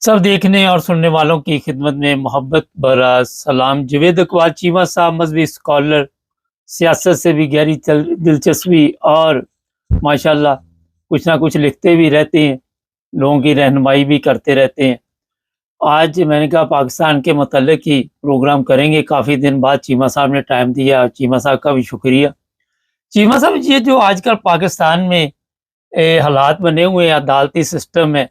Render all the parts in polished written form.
सब देखने और सुनने वालों की खिदमत में मोहब्बत भरा सलाम। जवेद इकबाल चीमा साहब मजहबी स्कॉलर, सियासत से भी गहरी दिलचस्पी और माशाल्लाह कुछ ना कुछ लिखते भी रहते हैं, लोगों की रहनुमाई भी करते रहते हैं। आज मैंने कहा पाकिस्तान के मतलब ही प्रोग्राम करेंगे। काफ़ी दिन बाद चीमा साहब ने टाइम दिया, चीमा साहब का भी शुक्रिया। चीमा साहब, ये जो आजकल पाकिस्तान में हालात बने हुए हैं, अदालती सिस्टम है,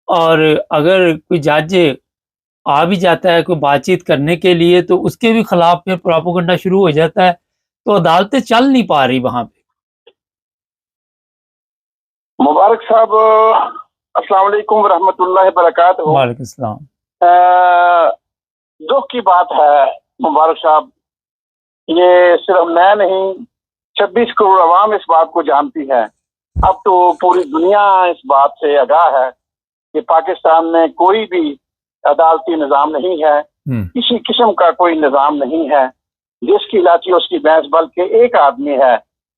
और अगर कोई जज आ भी जाता है कोई बातचीत करने के लिए तो उसके भी खिलाफ फिर प्रोपेगेंडा शुरू हो जाता है, तो अदालतें चल नहीं पा रही वहां पे। मुबारक साहब, अस्सलाम वालेकुम रहमतुल्लाहि बरकातहू। वालेकुम सलाम। दुख की बात है मुबारक साहब, ये सिर्फ मैं नहीं 26 करोड़ अवाम इस बात को जानती है। अब तो पूरी दुनिया इस बात से आगाह है कि पाकिस्तान में कोई भी अदालती निज़ाम नहीं है, किसी किस्म का कोई निज़ाम नहीं है। जिसकी लाठी उसकी भैंस, बल्कि एक आदमी है,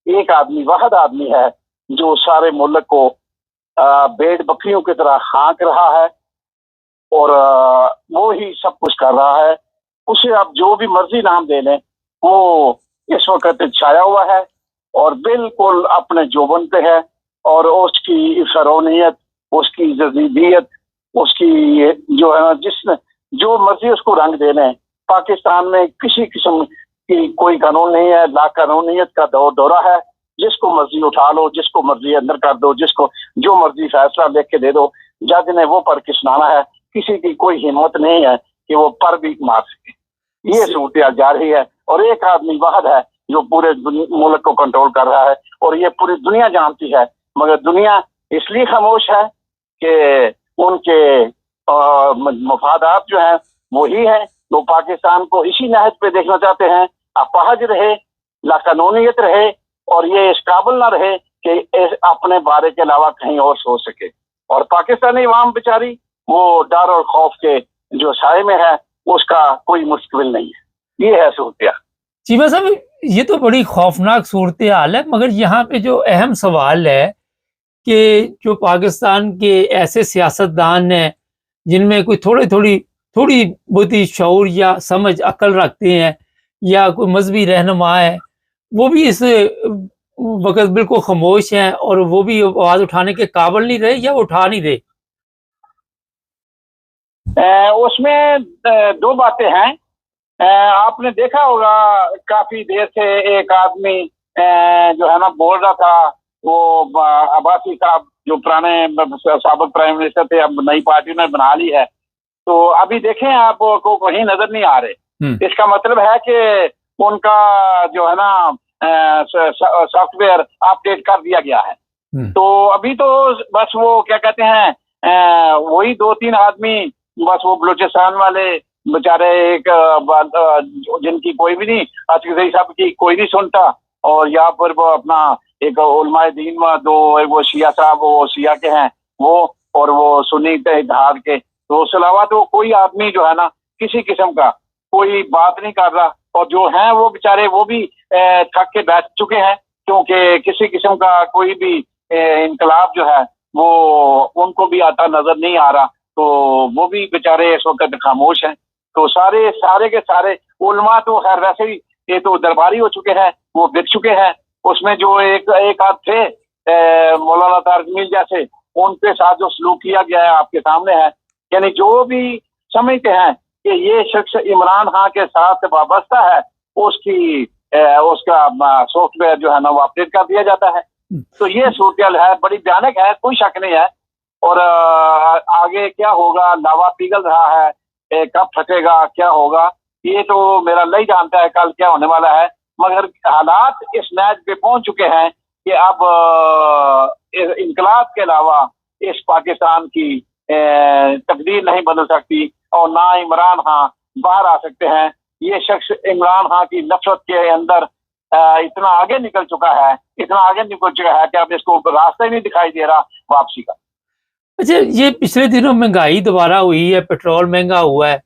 एक आदमी, वाहिद आदमी है जो सारे मुल्क को भेड़ बकरियों की तरह हाँक रहा है और वो ही सब कुछ कर रहा है। उसे आप जो भी मर्जी नाम दे लें, वो इस वक्त छाया हुआ है और बिल्कुल अपने जोबन पे है। और उसकी फरौनियत, उसकी जदीदियत, उसकी जो है ना, जिसने जो मर्जी उसको रंग दे लें, पाकिस्तान में किसी किस्म की कोई कानून नहीं है। ला कानूनियत का दौरा है। जिसको मर्जी उठा लो, जिसको मर्जी अंदर कर दो, जिसको जो मर्जी फैसला लिख के दे दो। जज ने वो पढ़ के सुनाना है। किसी की कोई हिम्मत नहीं है कि वो पर भी मार सके। ये सूरत जा रही है और एक आदमी वाहिद है जो पूरे मुल्क को कंट्रोल कर रहा है और ये पूरी दुनिया जानती है। मगर दुनिया इसलिए खामोश है कि उनके मफादात जो हैं वही हैं। वो पाकिस्तान को इसी नहज पे देखना चाहते हैं, अपाहज रहे, लाकानूनियत रहे और ये इस काबिल ना रहे कि अपने बारे के अलावा कहीं और सोच सके। और पाकिस्तानी अवाम बेचारी वो डर और खौफ के जो साए में है, उसका कोई मुस्तकबिल नहीं है। ये है सूरत। चीमा साहब, ये तो बड़ी खौफनाक सूरत हाल है, मगर यहाँ पे जो अहम सवाल है कि जो पाकिस्तान के ऐसे सियासतदान हैं जिनमें कोई थोड़ी बहुत ही शऊर या समझ अकल रखते हैं या कोई मजहबी रहनुमा है, वो भी इस वक्त बिल्कुल खामोश हैं और वो भी आवाज उठाने के काबिल नहीं रहे या उठा नहीं रहे। उसमें दो बातें हैं। आपने देखा होगा काफी देर से एक आदमी जो है ना बोल रहा था, वो अब्बासी साहब जो पुराने साबिक प्राइम मिनिस्टर थे, अब नई पार्टी ने बना ली है, तो अभी देखें आपको कहीं नजर नहीं आ रहे। इसका मतलब है कि उनका जो है ना सॉफ्टवेयर अपडेट कर दिया गया है। तो अभी तो बस वो क्या कहते हैं, वही 2-3 आदमी, बस वो बलूचिस्तान वाले बेचारे एक जिनकी कोई भी नहीं, आतिफ साहब की कोई नहीं सुनता, और यहाँ पर वो अपना एक उलमाए दीन दो, वो शिया साहब, वो शिया के हैं वो, और वो सुन्नी इत्तेहाद के। तो उसके अलावा तो कोई आदमी जो है ना किसी किस्म का कोई बात नहीं कर रहा। और जो हैं वो बेचारे वो भी थक के बैठ चुके हैं, क्योंकि किसी किस्म का कोई भी इनकलाब जो है वो उनको भी आता नजर नहीं आ रहा। तो वो भी बेचारे इस वक्त खामोश हैं। तो सारे के सारे उलमा तो खैर वैसे ही ये तो दरबारी हो चुके हैं, वो बिक चुके हैं। उसमें जो एक आध थे मौलाना तारिक मीर जैसे, उनके साथ जो सलूक किया गया है आपके सामने है। यानी जो भी समझते हैं कि ये शख्स इमरान खान के साथ वाबस्ता है, उसका सॉफ्टवेयर जो है ना वो अपडेट कर दिया जाता है। तो ये सूरत है, बड़ी भयानक है, कोई शक नहीं है। और आगे क्या होगा, लावा पिघल रहा है, कब फटेगा, क्या होगा, ये तो मेरा नहीं जानता है कल क्या होने वाला है। मगर हालात इस नहज पे पहुंच चुके हैं कि अब इनकलाब के अलावा इस पाकिस्तान की तकदीर नहीं बदल सकती और ना इमरान खान बाहर आ सकते हैं। ये शख्स इमरान खान की नफरत के अंदर इतना आगे निकल चुका है कि अब इसको रास्ता ही नहीं दिखाई दे रहा वापसी का। अच्छा, ये पिछले दिनों महंगाई दोबारा हुई है, पेट्रोल महंगा हुआ है।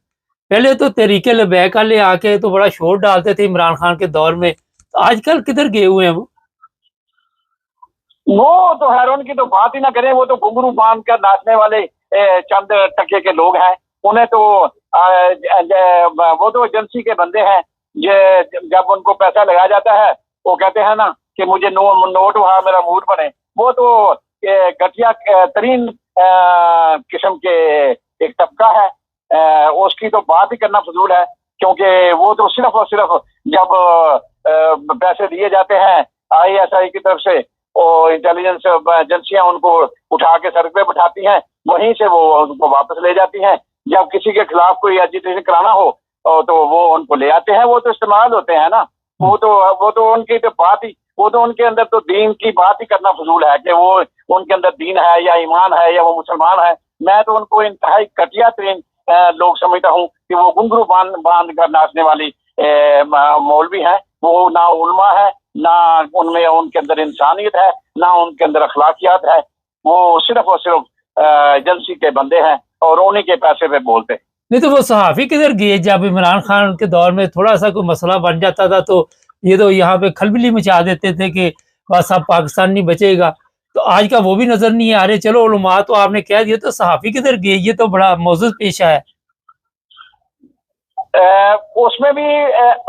पहले तो तहरीके लबैक वाले आके तो बड़ा शोर डालते थे इमरान खान के दौर में, तो आजकल किधर गए हुए हैं वो तो खैर उनकी तो बात ही ना करें। वो तो घुंघरू बांध कर नाचने वाले चंद टके के लोग हैं, उन्हें तो वो तो एजेंसी के बंदे हैं। जब उनको पैसा लगाया जाता है वो कहते हैं ना कि मुझे नोट हुआ मेरा मूड बने, वो तो घटिया तरीन किस्म के एक तबका है, उसकी तो बात ही करना फजूल है, क्योंकि वो तो सिर्फ और सिर्फ जब पैसे दिए जाते हैं ISI की तरफ से और इंटेलिजेंस एजेंसियां उनको उठा के सड़क पे बैठाती हैं, वहीं से वो उनको वापस ले जाती हैं। जब किसी के खिलाफ कोई एजिटेशन कराना हो तो वो उनको ले आते हैं, वो तो इस्तेमाल होते हैं ना, वो तो उनकी तो बात ही, वो तो उनके अंदर तो दीन की बात ही करना फजूल है कि वो उनके अंदर दीन है या ईमान है या वो मुसलमान है। मैं तो उनको इंतहाई घटिया तरीन लोग समझता हूँ कि वो घुंघरू बांध कर नाचने वाली मौलवी है। वो ना उलमा है, ना उनमें उनके अंदर इंसानियत है, ना उनके अंदर अखलाकियात है। वो सिर्फ और सिर्फ एजेंसी के बंदे हैं और उन्हीं के पैसे पे बोलते हैं। नहीं तो वो सहाफ़ी किधर गए? जब इमरान खान के दौर में थोड़ा सा कोई मसला बन जाता था तो ये तो यहाँ पे खलबली मचा देते थे कि बस अब पाकिस्तान नहीं बचेगा, तो आज का वो भी नजर नहीं आ रहे। चलो उलमा तो आपने कह दिया, तो सहाफ़ी किधर गए? ये तो बड़ा मौजूद पेशा है। उसमें भी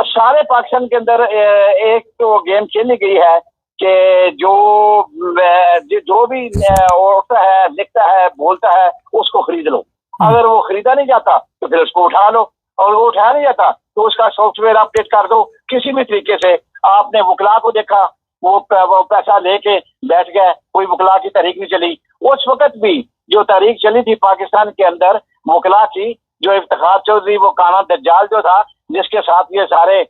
सारे पाकिस्तान के अंदर एक तो गेम खेली गई है कि जो भी उठता है, लिखता है, बोलता है, उसको खरीद लो। अगर वो खरीदा नहीं जाता तो फिर उसको उठा लो, और वो उठाया नहीं जाता तो उसका सॉफ्टवेयर अपडेट कर दो किसी भी तरीके से। आपने वकला को देखा, वो पैसा लेके बैठ गए, कोई वकला की तहरीक नहीं चली। उस वक्त भी जो तहरीक चली थी पाकिस्तान के अंदर वकला की, जो इफ्तिखार चौधरी वो काना दज्जाल जो था, जिसके साथ ये सारे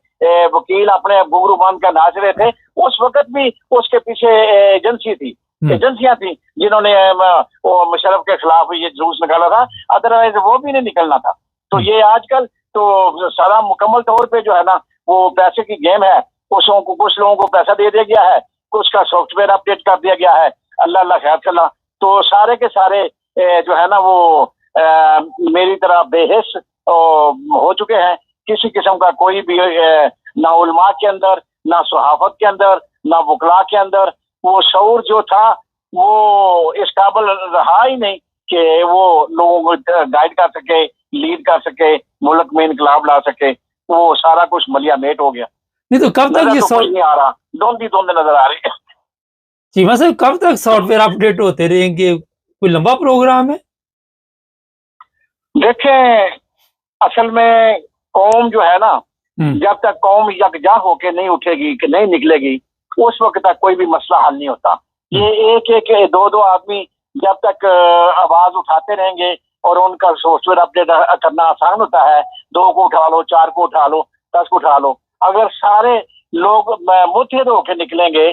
वकील अपने घुंघरू बांध कर नाच रहे थे, उस वक्त भी उसके पीछे एजेंसियां थी जिन्होंने वो मुशर्रफ के खिलाफ ये जुलूस निकाला था, अदरवाइज वो भी नहीं निकलना था। तो ये आजकल तो सारा मुकम्मल तौर पे जो है ना वो पैसे की गेम है। कुछ लोगों को पैसा दे दिया गया है, कुछ का सॉफ्टवेयर अपडेट कर दिया गया है, अल्लाह अल्लाह खैर चला। तो सारे के सारे जो है ना वो मेरी तरह बेहिस हो चुके हैं। किसी किस्म का कोई भी ना उलमा के अंदर, ना सहाफत के अंदर, ना वकला के अंदर वो शऊर जो था वो इस काबिल रहा ही नहीं कि वो लोगों को गाइड कर सके, लीड कर सके, मुल्क में इनकलाब ला सके। वो सारा कुछ मलिया मेट हो गया। नहीं तो कब तक ये तो कुछ नहीं आ रहा, धुंध नजर आ रही है। चीमा साहब कब तक सॉफ्टवेयर अपडेट होते रहेंगे? कोई लंबा प्रोग्राम है? देखें, असल में कौम जो है ना, जब तक कौम यकजा होके नहीं उठेगी, कि नहीं निकलेगी, उस वक्त तक कोई भी मसला हल नहीं होता। ये एक दो आदमी जब तक आवाज उठाते रहेंगे और उनका सॉफ्टवेयर अपडेट करना आसान होता है, 2 को उठा लो, 4 को उठा लो, 10 को उठा लो। अगर सारे लोग मुत्तहिद होके निकलेंगे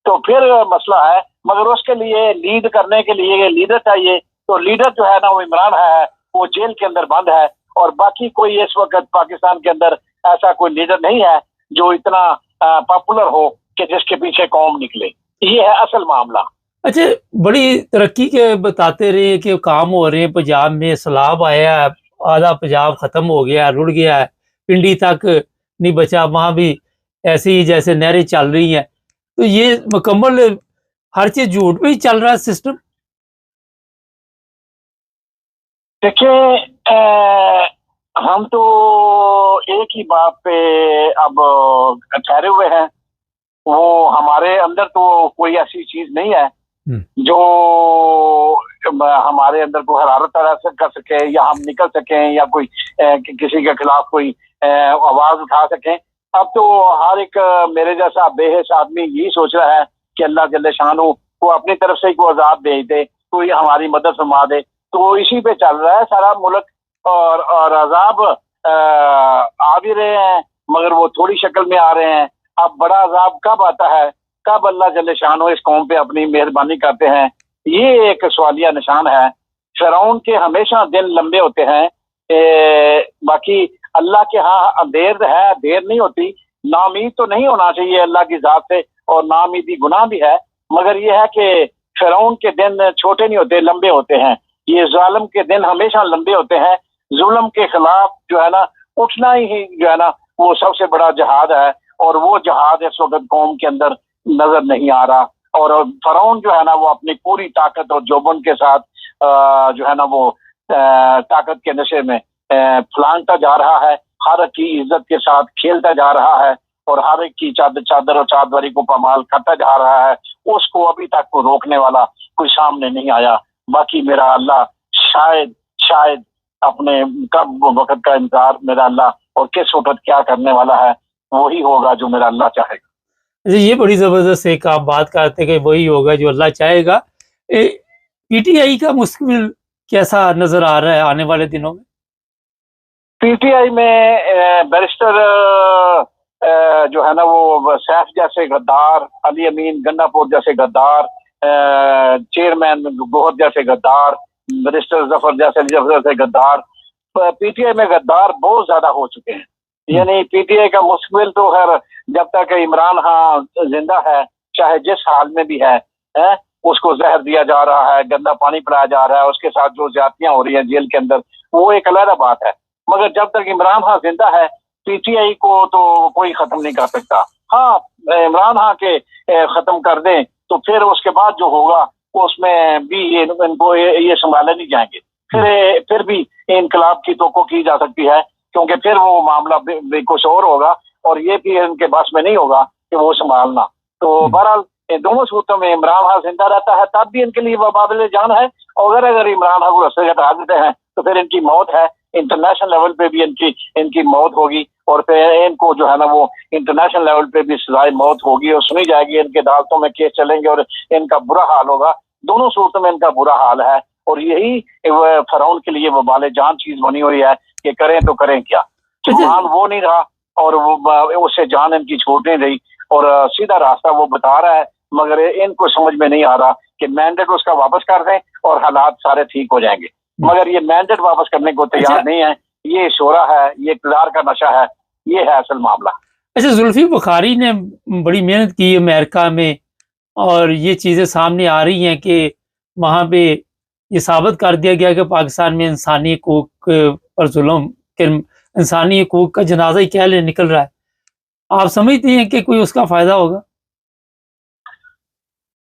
तो फिर मसला है, मगर उसके लिए लीड करने के लिए लीडर चाहिए। तो लीडर जो है ना वो इमरान है, वो जेल के अंदर बंद है, और बाकी कोई इस वक्त पाकिस्तान के अंदर ऐसा कोई लीडर नहीं है जो इतना पॉपुलर हो कि जिसके पीछे कौम निकले। ये है असल मामला। अच्छा, बड़ी तरक्की के बताते रहे कि काम हो रहे हैं पंजाब में, सैलाब आया है, आधा पंजाब खत्म हो गया, रुड़ गया है, पिंडी तक नहीं बचा, वहां भी ऐसे ही जैसे नहरें चल रही हैं। तो ये मुकम्मल हर चीज झूठ पे ही चल रहा है सिस्टम। देखिए, हम तो एक ही बात पे अब ठहरे हुए हैं। वो हमारे अंदर तो कोई ऐसी चीज नहीं है जो हमारे अंदर को हरारत कर सके, या हम निकल सकें, या कोई किसी के खिलाफ कोई आवाज उठा सकें। अब तो हर एक मेरे जैसा बेहिस आदमी यही सोच रहा है कि अल्लाह जल्ले शानू को अपनी तरफ से कोई आजाद भेज दे, कोई हमारी मदद फरमा दे। तो इसी पे चल रहा है सारा मुल्क, और अजाब आ भी रहे हैं, मगर वो थोड़ी शक्ल में आ रहे हैं। अब बड़ा अजाब कब आता है, कब अल्लाह जल्ले शानो इस कौम पे अपनी मेहरबानी करते हैं, ये एक सवालिया निशान है। फिरौन के हमेशा दिन लंबे होते हैं, बाकी अल्लाह के यहाँ देर है, देर नहीं होती। नाउमीद तो नहीं होना चाहिए अल्लाह की जात से, और नाउमीदी गुनाह भी है, मगर यह है कि फिरौन के दिन छोटे नहीं होते, लंबे होते हैं। ये जालिम के दिन हमेशा लंबे होते हैं। जुल्म के खिलाफ जो है ना उठना ही जो है ना वो सबसे बड़ा जहाद है, और वो जहाद इस वक्त कौम के अंदर नजर नहीं आ रहा। और फिरौन जो है ना वो अपनी पूरी ताकत और जोबन के साथ जो है ना वो ताकत के नशे में फलांगता जा रहा है, हर एक की इज्जत के साथ खेलता जा रहा है और हर एक की चादर और चादवरी को पामाल करता जा रहा है, उसको अभी तक को रोकने वाला कोई सामने नहीं आया। बाकी मेरा अल्लाह शायद अपने कब वक्त का इंतजार मेरा अल्लाह और किस वक्त क्या करने वाला है वही होगा जो मेरा अल्लाह चाहेगा। ये बड़ी जबरदस्त एक आप बात करते कि वही होगा जो अल्लाह चाहेगा। पीटीआई का मुस्तकबिल कैसा नजर आ रहा है आने वाले दिनों में? पीटीआई में बैरिस्टर जो है ना वो सैफ जैसे गद्दार, अली अमीन गन्नापुर जैसे गद्दार, चेयरमैन गोहर जैसे गद्दार, बैरिस्टर जफर जैसे गद्दार, पीटीआई में गद्दार बहुत ज्यादा हो चुके हैं। यानी पीटीआई का मुस्तकबिल तो खैर जब तक इमरान खान जिंदा है, चाहे जिस हाल में भी है, उसको जहर दिया जा रहा है, गंदा पानी पिलाया जा रहा है, उसके साथ जो ज्यादतियां हो रही हैं जेल के अंदर, वो एक अलग बात है। मगर जब तक इमरान खान जिंदा है पीटीआई को तो कोई खत्म नहीं कर सकता। हाँ, इमरान खान के खत्म कर दें तो फिर उसके बाद जो होगा उसमें भी इनको ये संभाले नहीं जाएंगे। फिर भी इनकलाब की तवक्को की जा सकती है, क्योंकि फिर वो मामला भी कुछ और होगा और ये भी इनके बस में नहीं होगा कि वो संभालना। तो बहरहाल दोनों सूरतों में इमरान खान जिंदा रहता है तब भी इनके लिए वबाबिल जान है, और अगर इमरान खान को रस्ते से हटा देते हैं तो फिर इनकी मौत है। इंटरनेशनल लेवल पे भी इनकी मौत होगी और फिर इनको जो है ना वो इंटरनेशनल लेवल पे भी सजाए मौत होगी और सुनी जाएगी, इनके अदालतों में केस चलेंगे और इनका बुरा हाल होगा। दोनों सूरतों में इनका बुरा हाल है और यही फरौन के लिए वबाल जान चीज बनी हुई है कि करें तो करें क्या। सुलेमान वो नहीं रहा और वो उससे जान इनकी छूट नहीं रही और सीधा रास्ता वो बता रहा है, मगर इनको समझ में नहीं आ रहा कि मैंडेट उसका वापस कर दें और हालात सारे ठीक हो जाएंगे। मगर ये मैंडेट वापस करने को तैयार नहीं है। ये शोरा है, ये इक़्तिदार का नशा है, ये है असल मामला। अच्छा, जुल्फी बुखारी ने बड़ी मेहनत की अमेरिका में और ये चीज़ें सामने आ रही हैं कि वहाँ पे ये साबित कर दिया गया कि पाकिस्तान में इंसानी हकूक पर जुल्म के इंसानी हकूक का जनाजा ही क्या ले निकल रहा है। आप समझती हैं कि कोई उसका फायदा होगा?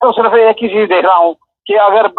तो सिर्फ एक ही चीज देख रहा हूँ कि अगर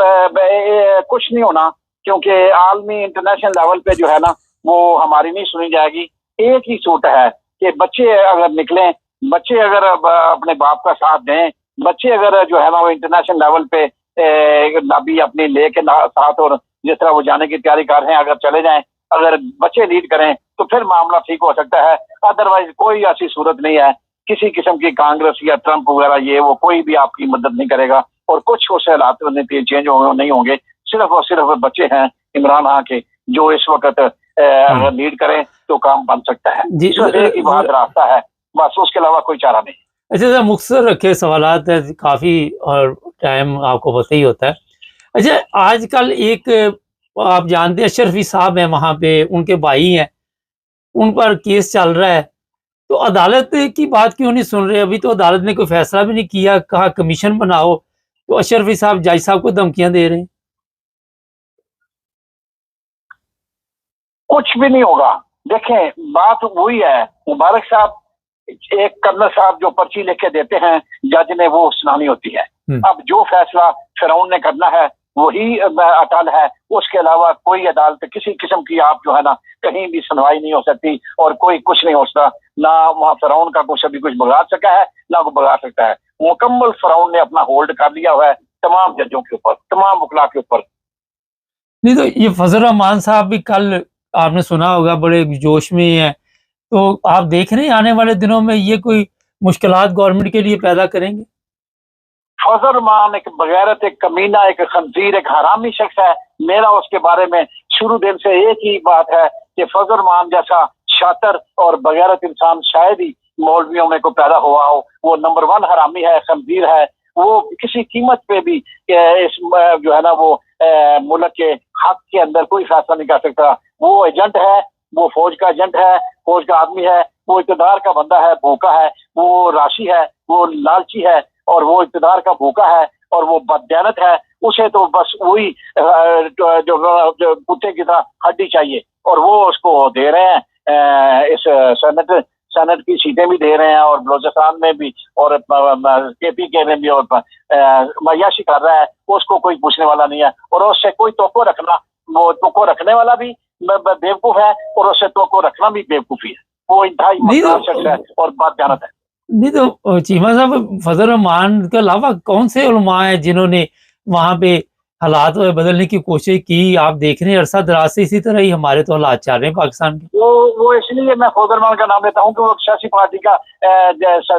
कुछ नहीं होना, क्योंकि आलमी इंटरनेशनल लेवल पे जो है ना वो हमारी नहीं सुनी जाएगी। एक ही सूट है कि बच्चे अगर निकलें, बच्चे अगर अपने बाप का साथ दें, बच्चे अगर जो है ना वो इंटरनेशनल लेवल पे नबी अपनी ले के साथ और जिस तरह वो जाने की तैयारी कर रहे हैं अगर चले जाएं, अगर बच्चे लीड करें तो फिर मामला ठीक हो सकता है। अदरवाइज कोई ऐसी सूरत नहीं है, किसी किस्म की कांग्रेस या ट्रंप वगैरह ये वो कोई भी आपकी मदद नहीं करेगा और कुछ उस हालात चेंज नहीं होंगे। सिर्फ और सिर्फ बच्चे हैं इमरान खान के जो इस वक्त अगर लीड करें तो काम बन सकता है। एक ही बात रास्ता है, बस उसके अलावा कोई चारा नहीं। अच्छा, मुख्तसर रखे सवालात है काफ़ी और टाइम आपको पता ही होता है। अच्छा, आजकल एक आप जानते हैं अशरफी साहब हैं, वहाँ पे उनके भाई हैं, उन पर केस चल रहा है, तो अदालत की बात क्यों नहीं सुन रहे? अभी तो अदालत ने कोई फैसला भी नहीं किया, कहा कमीशन बनाओ, तो अशरफी साहब जज साहब को धमकियां दे रहे हैं। कुछ भी नहीं होगा। देखें, बात वही है, मुबारक साहब एक कर्नल साहब जो पर्ची लिख के देते हैं जज ने वो सुनानी होती है। अब जो फैसला फिरौन ने करना है वही अटल है, उसके अलावा कोई अदालत किसी किस्म की आप जो है ना कहीं भी सुनवाई नहीं हो सकती और कोई कुछ नहीं हो सकता। ना वहाँ फिरौन का कुछ अभी कुछ बिगाड़ सका है ना वो बिगाड़ सकता है। मुकम्मल फिरौन ने अपना होल्ड कर लिया हुआ है तमाम जजों के ऊपर, तमाम वकला के ऊपर। नहीं तो ये फजल रहमान साहब भी कल आपने सुना होगा बड़े जोश में हैं, तो आप देख रहे हैं आने वाले दिनों में ये कोई मुश्किलात गवर्नमेंट के लिए पैदा करेंगे? फजल रहमान एक बगैरत, एक कमीना, एक खंजीर, एक हरामी शख्स है। मेरा उसके बारे में शुरू दिन से एक ही बात है कि फजल रहमान जैसा शातिर और बगैरत इंसान शायद ही मौलवियों में को पैदा हुआ हो। वो नंबर 1 हरामी है, खंजीर है। वो किसी कीमत पे भी इस जो है ना वो मुल्क के हक के अंदर कोई फैसला नहीं कर सकता। वो एजेंट है, वो फौज का एजेंट है, फौज का आदमी है, वो इक़्तिदार का बंदा है, भूखा है, वो राशि है, वो लालची है और वो इक़्तिदार का भूखा है और वो बददयानत है। उसे तो बस वही जो कुत्ते की तरह हड्डी चाहिए और वो उसको दे रहे हैं इस सेनेट सेनेट की सीटें भी दे रहे हैं और बलोचिस्तान में भी और KPK में भी और मयाशी कर रहा है, उसको कोई पूछने वाला नहीं है। और उससे कोई तोको रखना, वो तोको रखने वाला भी बेवकूफ है और उससे तोको रखना भी बेवकूफी है। वो इंतहाई नहीं मकदार तो शख्स है और बात जानत है। नहीं तो चीमा साहब, फजल रहमान के अलावा कौन से उलमा हैं जिन्होंने वहां पे हालात बदलने की कोशिश की? आप देख रहे हैं अरसा दराज से इसी तरह ही हमारे तो हालात चल रहे हैं पाकिस्तान के। वो इसलिए मैं फजल रहमान का नाम लेता हूँ कि वो सियासी पार्टी का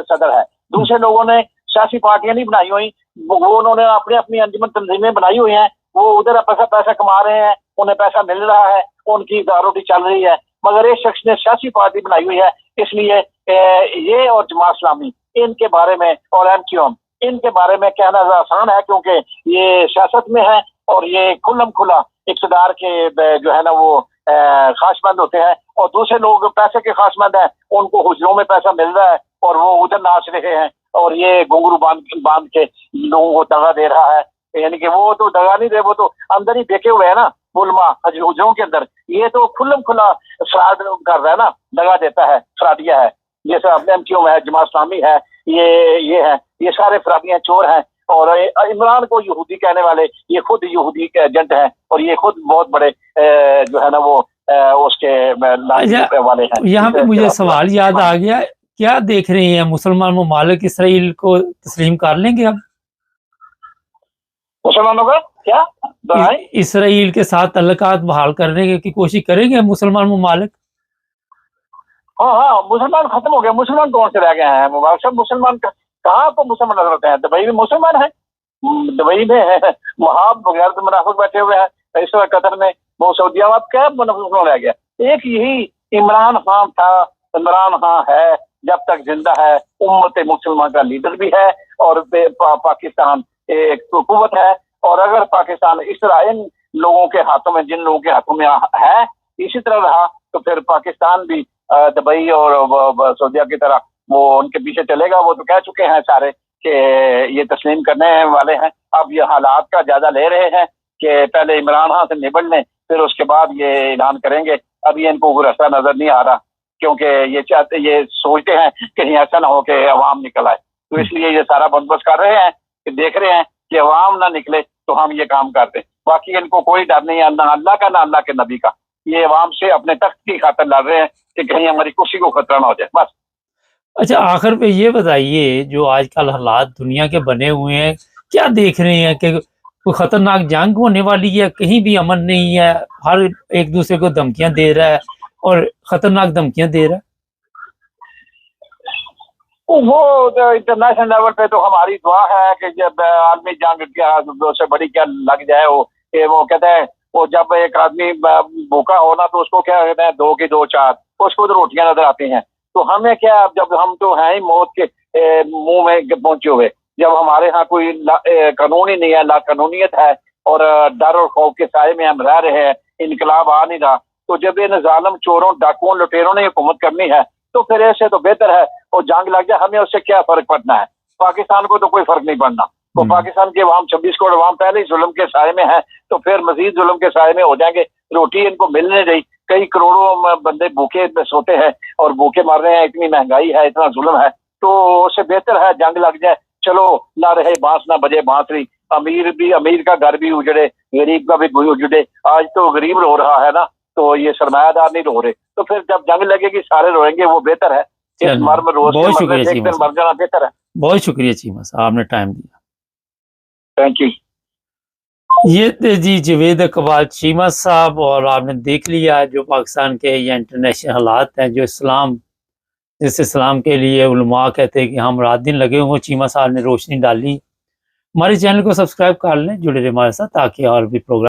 सदर है। दूसरे लोगों ने सियासी पार्टियां नहीं बनाई हुई, वो उन्होंने अपनी अपनी अंजुमन तंजीमें बनाई हुई हैं। वो उधर पैसा कमा रहे हैं, उन्हें पैसा मिल रहा है, उनकी रोटी चल रही है। मगर एक शख्स ने सियासी पार्टी बनाई हुई है, इसलिए ये और जमात इस्लामी इनके बारे में और MQM इनके बारे में कहना आसान है, क्योंकि ये सियासत में है और ये खुल्लम खुला इक़्तिदार के जो है ना वो खासमंद होते हैं। और दूसरे लोग पैसे के खासमंद हैं, उनको हुजरों में पैसा मिल रहा है और वो उधर नाच रहे हैं और ये घुंघरू बांध के लोगों को दगा दे रहा है। यानी कि वो तो दगा नहीं दे, वो तो अंदर ही देखे हुए है ना उलमा हुजरों के अंदर। ये तो खुल्लम खुला फ्रॉड कर रहा है ना, दगा देता है, फ्रॉडिया है। जैसे MQM है, जमात इस्लामी है, ये है, ये सारे फ्रॉडिया चोर हैं। और इमरान को यहूदी कहने वाले ये खुद यहूदी के एजेंट हैं और ये खुद बहुत बड़े जो है ना वो उसके वाले हैं। यहाँ पे मुझे सवाल याद आ गया, क्या देख रहे हैं मुसलमान ममालिक इसराइल को तस्लीम कर लेंगे अब? मुसलमानों का क्या इसराइल के साथ तल्लुकात बहाल करने की कोशिश करेंगे मुसलमान ममालिक? हाँ, मुसलमान खत्म हो गया। मुसलमान कौन से रह गए हैं? मुबारक सब मुसलमान कहाँ को मुसलमान नजर आते हैं? दुबई में मुसलमान है, दुबई में है, वहां बगैर तो मुनाफिक बैठे हुए हैं। इस वक्त कतर में वो सऊदिया में क्या मुसलमान रह गया? एक यही इमरान खान था, इमरान खान है, जब तक जिंदा है उम्मत मुसलमान का लीडर भी है और पाकिस्तान एक हुकूमत है। और अगर पाकिस्तान इस तरह इन लोगों के हाथों में, जिन लोगों के हाथों में है, इसी तरह रहा तो फिर पाकिस्तान भी दुबई और सऊदिया की तरह वो उनके पीछे चलेगा। वो तो कह चुके हैं सारे कि ये तस्लीम करने वाले हैं। अब ये हालात का जायजा ले रहे हैं कि पहले इमरान खान से निबड़ लें, फिर उसके बाद ये ऐलान करेंगे। अभी इनको कोई रास्ता नजर नहीं आ रहा, क्योंकि ये सोचते हैं कहीं ऐसा ना हो कि अवाम निकल आए। तो इसलिए ये सारा बंदोबस्त कर रहे हैं कि देख रहे हैं कि अवाम ना निकले तो हम ये काम करते हैं। बाकी इनको कोई डर नहीं है, ना अल्लाह का ना अल्लाह के नबी का। ये अवाम से अपने तख्त की खातिर लड़ रहे हैं कि कहीं हमारी कुर्सी को खतरा ना हो जाए, बस। अच्छा, आखिर पे ये बताइए, जो आजकल हालात दुनिया के बने हुए हैं, क्या देख रहे हैं कि कोई खतरनाक जंग होने वाली है? कहीं भी अमन नहीं है, हर एक दूसरे को धमकियां दे रहा है और खतरनाक धमकियां दे रहा है। वो इंटरनेशनल लेवल पे तो हमारी दुआ है कि जब आदमी जंग क्या उससे बड़ी क्या लग जाए, वो कहते हैं वो जब एक आदमी भूखा होना तो उसको क्या कहते हैं, 2 की 2 4, उसको तो रोटियां नजर आती हैं। तो हमें क्या, जब हम तो हैं ही मौत के मुंह में पहुंचे हुए, जब हमारे यहाँ कोई कानून ही नहीं है, ला कानूनियत है और डर और खौफ के साए में हम रह रहे हैं, इनकलाब आ नहीं रहा, तो जब इन जालिम चोरों, डाकुओं, लुटेरों ने हुकूमत करनी है तो फिर ऐसे तो बेहतर है वो जंग लग जाए। हमें उससे क्या फर्क पड़ना है? पाकिस्तान को तो कोई फर्क नहीं पड़ना। तो पाकिस्तान के अवाम 26 करोड़ अवाम पहले ही जुल्म के साए में है, तो फिर मजीद जुल्म के साए में हो जाएंगे। रोटी इनको मिलने रही, कई करोड़ों बंदे भूखे सोते हैं और भूखे मर रहे हैं। इतनी महंगाई है, इतना जुल्म है, तो उससे बेहतर है जंग लग जाए। चलो, ना रहे बांस ना बजे बांसुरी। अमीर का घर भी उजड़े, गरीब का भी उजड़े। आज तो गरीब रो रहा है ना, तो ये सरमायादार नहीं रो रहे। तो फिर जब जंग लगेगी सारे रोएंगे, वो बेहतर है। इस मर में रोज बहुत शुक्रिया मर जाना बेहतर है। बहुत शुक्रिया चीमा साहब, आपने टाइम दिया। Thank you. ये थे जी जावेद इकबाल चीमा साहब, और आपने देख लिया जो पाकिस्तान के या इंटरनेशनल हालात हैं, जो इस्लाम, जिस इस्लाम के लिए उलमा कहते हैं कि हम रात दिन लगे हुए, चीमा साहब ने रोशनी डाली। हमारे चैनल को सब्सक्राइब कर लें, जुड़े रहे हमारे साथ, ताकि और भी प्रोग्राम